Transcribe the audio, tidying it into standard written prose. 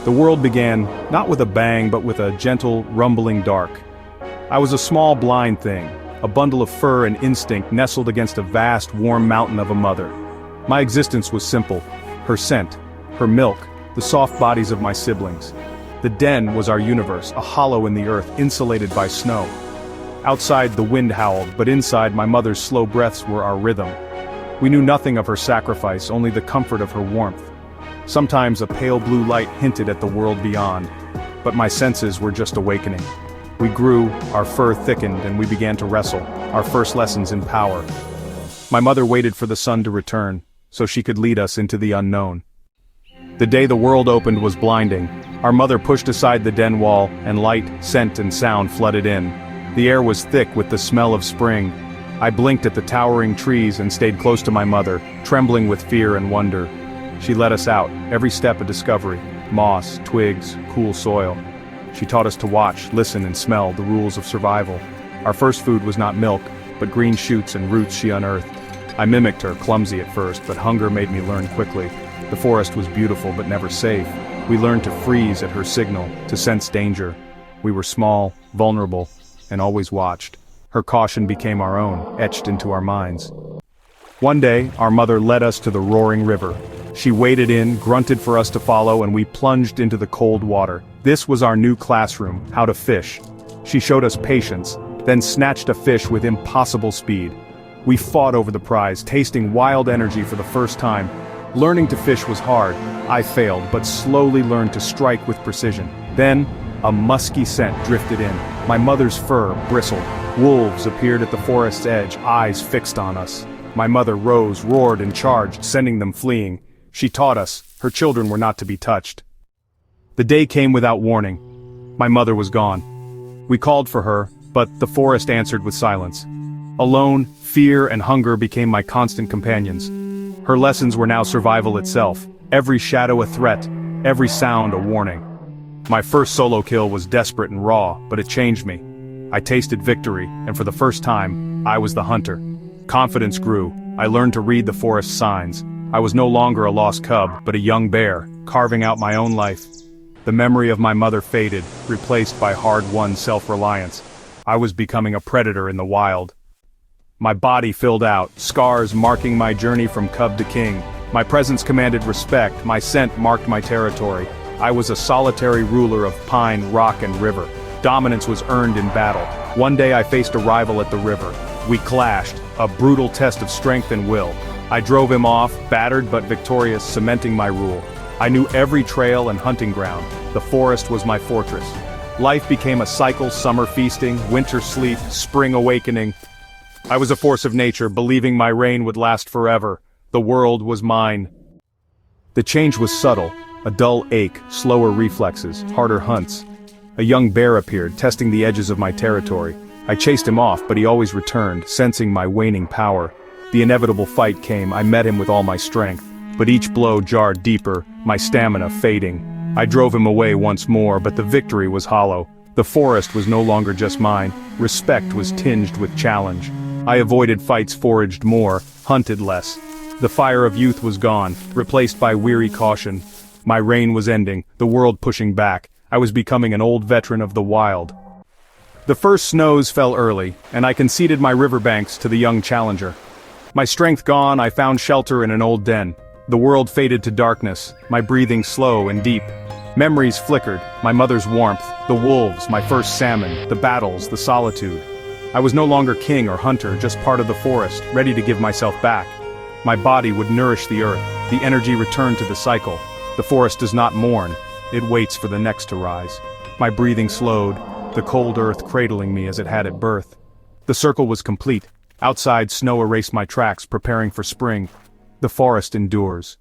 The world began, not with a bang but with a gentle, rumbling dark. I was a small blind thing, a bundle of fur and instinct nestled against a vast, warm mountain of a mother. My existence was simple: her scent, her milk, the soft bodies of my siblings. The den was our universe, a hollow in the earth, insulated by snow. Outside the wind howled, but inside my mother's slow breaths were our rhythm. We knew nothing of her sacrifice, only the comfort of her warmth. Sometimes a pale blue light hinted at the world beyond, but my senses were just awakening. We grew, our fur thickened, and we began to wrestle, our first lessons in power. My mother waited for the sun to return, so she could lead us into the unknown. The day the world opened was blinding. Our mother pushed aside the den wall, and light, scent, and sound flooded in. The air was thick with the smell of spring. I blinked at the towering trees and stayed close to my mother, trembling with fear and wonder. She led us out, every step a discovery: moss, twigs, cool soil. She taught us to watch, listen, and smell the rules of survival. Our first food was not milk, but green shoots and roots she unearthed. I mimicked her, clumsy at first, but hunger made me learn quickly. The forest was beautiful but never safe. We learned to freeze at her signal, to sense danger. We were small, vulnerable, and always watched. Her caution became our own, etched into our minds. One day, our mother led us to the roaring river. She waded in, grunted for us to follow, and we plunged into the cold water. This was our new classroom: how to fish. She showed us patience, then snatched a fish with impossible speed. We fought over the prize, tasting wild energy for the first time. Learning to fish was hard. I failed, but slowly learned to strike with precision. Then, a musky scent drifted in. My mother's fur bristled. Wolves appeared at the forest's edge, eyes fixed on us. My mother rose, roared, and charged, sending them fleeing. She taught us, her children were not to be touched. The day came without warning. My mother was gone. We called for her, but the forest answered with silence. Alone, fear and hunger became my constant companions. Her lessons were now survival itself, every shadow a threat, every sound a warning. My first solo kill was desperate and raw, but it changed me. I tasted victory, and for the first time, I was the hunter. Confidence grew. I learned to read the forest's signs. I was no longer a lost cub, but a young bear, carving out my own life. The memory of my mother faded, replaced by hard-won self-reliance. I was becoming a predator in the wild. My body filled out, scars marking my journey from cub to king. My presence commanded respect, my scent marked my territory. I was a solitary ruler of pine, rock, and river. Dominance was earned in battle. One day I faced a rival at the river. We clashed, a brutal test of strength and will. I drove him off, battered but victorious, cementing my rule. I knew every trail and hunting ground. The forest was my fortress. Life became a cycle: summer feasting, winter sleep, spring awakening. I was a force of nature, believing my reign would last forever. The world was mine. The change was subtle: a dull ache, slower reflexes, harder hunts. A young bear appeared, testing the edges of my territory. I chased him off, but he always returned, sensing my waning power. The inevitable fight came. I met him with all my strength, but each blow jarred deeper, my stamina fading. I drove him away once more, but the victory was hollow. The forest was no longer just mine. Respect was tinged with challenge. I avoided fights, foraged more, hunted less. The fire of youth was gone, replaced by weary caution. My reign was ending, the world pushing back. I was becoming an old veteran of the wild. The first snows fell early, and I conceded my riverbanks to the young challenger. My strength gone, I found shelter in an old den. The world faded to darkness, my breathing slow and deep. Memories flickered, my mother's warmth, the wolves, my first salmon, the battles, the solitude. I was no longer king or hunter, just part of the forest, ready to give myself back. My body would nourish the earth, the energy returned to the cycle. The forest does not mourn, it waits for the next to rise. My breathing slowed, the cold earth cradling me as it had at birth. The circle was complete. Outside, snow erased my tracks, preparing for spring. The forest endures.